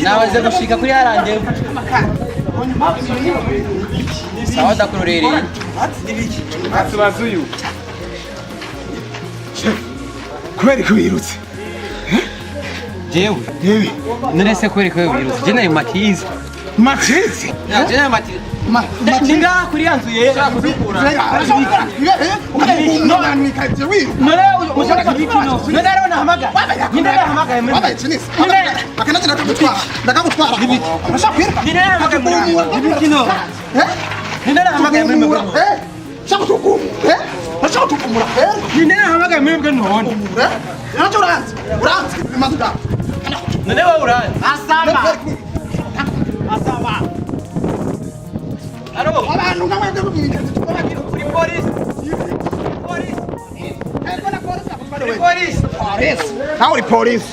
nabaze gushika kuri haranje sawa dakurorereye atubazuyu kubera ko wirutse jewe none kweri ko wirutse je nayo matizi je nayo matizi ninga kuri yanzu yera kudukura none ushaka bikino none rero nahamaga ninde nahamaga yemwe akanaje ndakagutwara urashaka kwiruka ninde nahamaga bikino ninde nahamaga yemwe shaka tukumura urashaka tukumura ninde nahamaga yemwe none nacho uranze bimazuka none wa uranze asaba aro abantu ngamwe kuri police nawe uri polisi